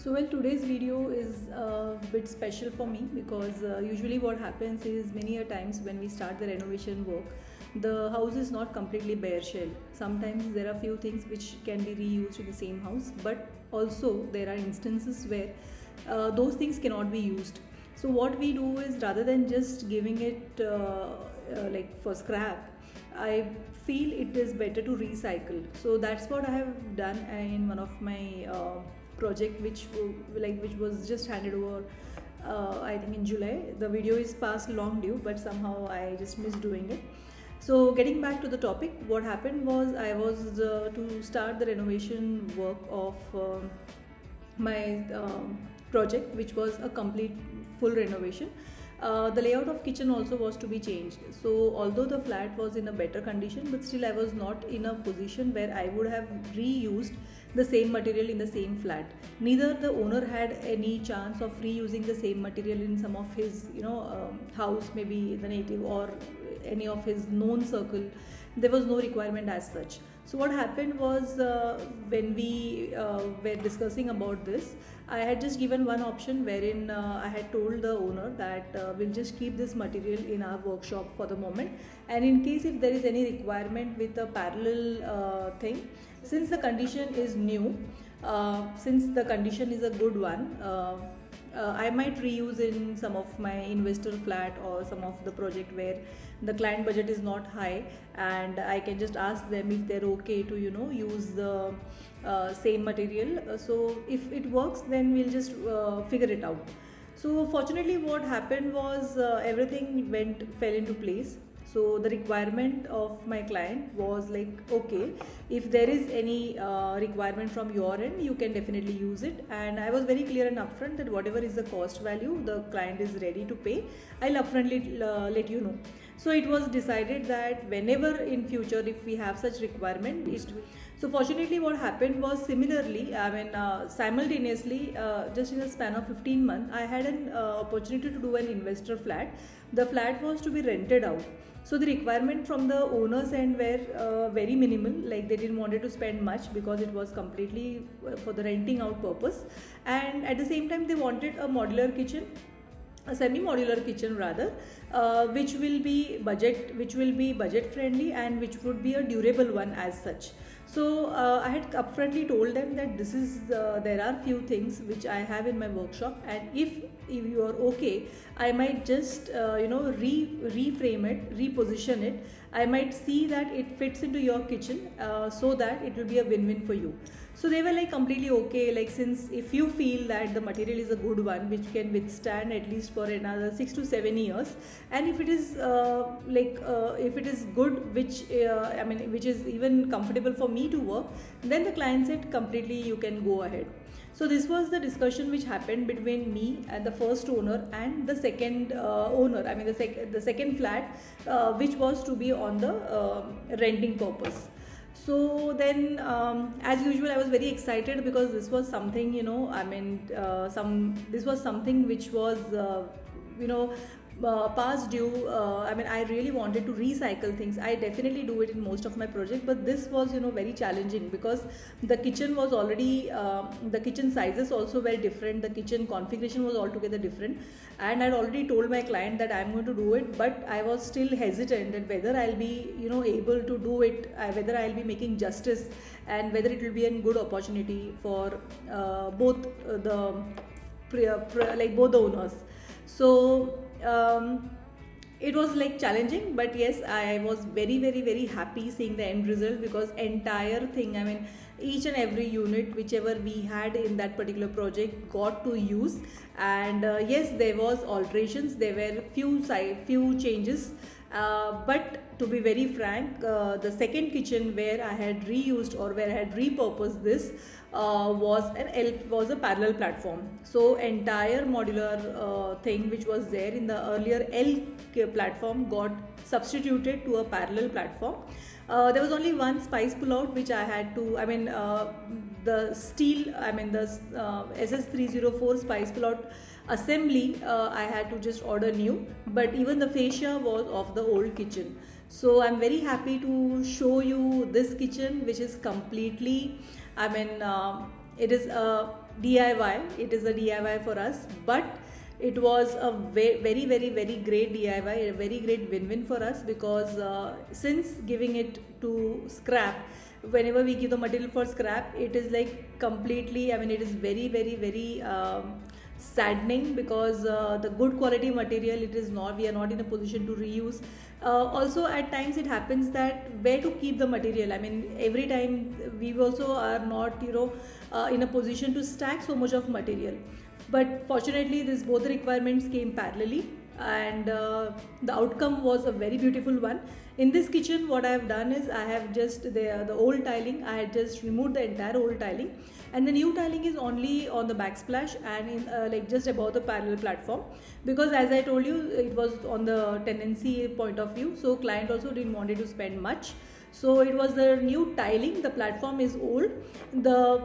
So well, today's video is a bit special for me because usually what happens is many a times when we start the renovation work, the house is not completely bare shell. Sometimes there are few things which can be reused in the same house, but also there are instances where those things cannot be used. So what we do is rather than just giving it like for scrap, I feel it is better to recycle. So that's what I have done in one of my project, which was just handed over. I think in July. The video is past long due, but somehow I just missed doing it. So getting back to the topic, what happened was I was to start the renovation work of my project, which was a complete full renovation. The layout of kitchen also was to be changed. So although the flat was in a better condition, but still I was not in a position where I would have reused the same material in the same flat. Neither the owner had any chance of reusing the same material in some of his house, maybe the native or any of his known circle. There was no requirement as such. So what happened was when we were discussing about this, I had just given one option wherein I had told the owner that we'll just keep this material in our workshop for the moment, and in case if there is any requirement with a parallel thing, since the condition is new, since the condition is a good one, I might reuse in some of my investor flat or some of the project where the client budget is not high, and I can just ask them if they're okay to use the same material. So if it works, then we'll just figure it out. So fortunately what happened was everything fell into place. So the requirement of my client was like, okay, if there is any requirement from your end, you can definitely use it. And I was very clear and upfront that whatever is the cost value the client is ready to pay, I'll upfrontly let you know. So it was decided that whenever in future if we have such requirement, so fortunately what happened was similarly, simultaneously, just in a span of 15 months, I had an opportunity to do an investor flat. The flat was to be rented out. So the requirement from the owners end were very minimal, like they didn't wanted to spend much because it was completely for the renting out purpose. And at the same time they wanted a modular kitchen, a semi-modular kitchen rather, which will be budget friendly and which would be a durable one as such. So I had upfrontly told them that this is there are few things which I have in my workshop, and if you are okay, I might just reframe it, reposition it. I might see that it fits into your kitchen, so that it will be a win-win for you. So they were like completely okay, like since if you feel that the material is a good one which can withstand at least for another 6 to 7 years, and if it is if it is good, which is even comfortable for me to work, then the client said completely you can go ahead. So this was the discussion which happened between me and the first owner and the second owner, the second flat, which was to be on the renting purpose. So then as usual I was very excited because this was something this was something which was past due. I really wanted to recycle things. I definitely do it in most of my projects, but this was very challenging because the kitchen was already the kitchen sizes also were different, the kitchen configuration was altogether different, and I'd already told my client that I'm going to do it, but I was still hesitant that whether I'll be able to do it, whether I'll be making justice, and whether it will be a good opportunity for both both the owners. So it was like challenging, but yes, I was very very very happy seeing the end result, because entire thing, each and every unit whichever we had in that particular project got to use. And yes, there was alterations, there were few changes, but to be very frank, the second kitchen where I had reused or where I had repurposed this was a parallel platform. So entire modular thing which was there in the earlier L platform got substituted to a parallel platform. There was only one spice pullout which I had to, the steel, the SS304 spice pullout assembly, I had to just order new, but even the fascia was of the old kitchen. So I'm very happy to show you this kitchen, which is completely, it is a DIY. It is a DIY for us, but it was a very great DIY, a very great win-win for us, because since giving it to scrap, whenever we give the material for scrap, it is like completely, I mean, it is very saddening, because the good quality material, it is not, we are not in a position to reuse. Also at times it happens that where to keep the material, I mean, every time we also are not, in a position to stack so much of material. But fortunately this both the requirements came parallelly, and the outcome was a very beautiful one. In this kitchen, what I have done is, I have just the old tiling, I had just removed the entire old tiling, and the new tiling is only on the backsplash and in like just above the parallel platform, because as I told you, it was on the tenancy point of view, so client also didn't want it to spend much. So it was the new tiling, the platform is old. The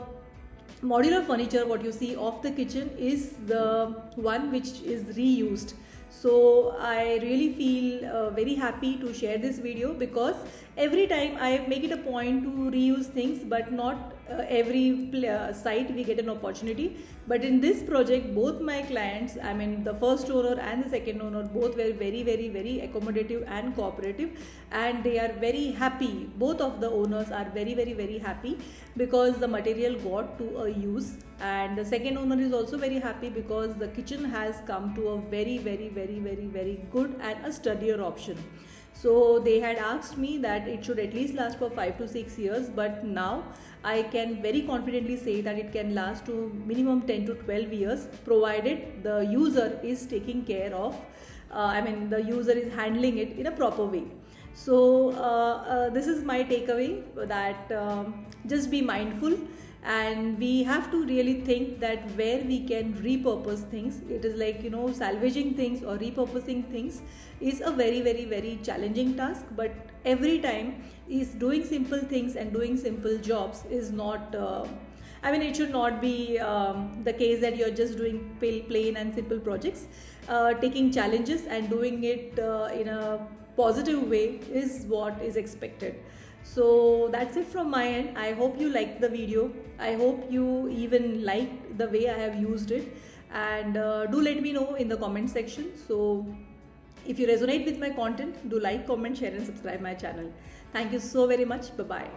modular furniture what you see of the kitchen is the one which is reused. So I really feel very happy to share this video, because every time I make it a point to reuse things, but not every site we get an opportunity. But in this project, both my clients, I mean the first owner and the second owner, both were very accommodative and cooperative, and they are very happy. Both of the owners are very happy, because the material got to a use, and the second owner is also very happy because the kitchen has come to a very good and a sturdier option. So they had asked me that it should at least last for 5 to 6 years, but now I can very confidently say that it can last to minimum 10 to 12 years, provided the user is taking care of, I mean the user is handling it in a proper way. So this is my takeaway, that just be mindful, and we have to really think that where we can repurpose things. It is like, salvaging things or repurposing things is a very challenging task, but every time is doing simple things and doing simple jobs is not I mean, it should not be the case that you're just doing plain and simple projects. Taking challenges and doing it in a positive way is what is expected. So that's it from my end. I hope you liked the video. I hope you even liked the way I have used it, and do let me know in the comment section. So if you resonate with my content, do like, comment, share and subscribe my channel. Thank you so very much. Bye bye.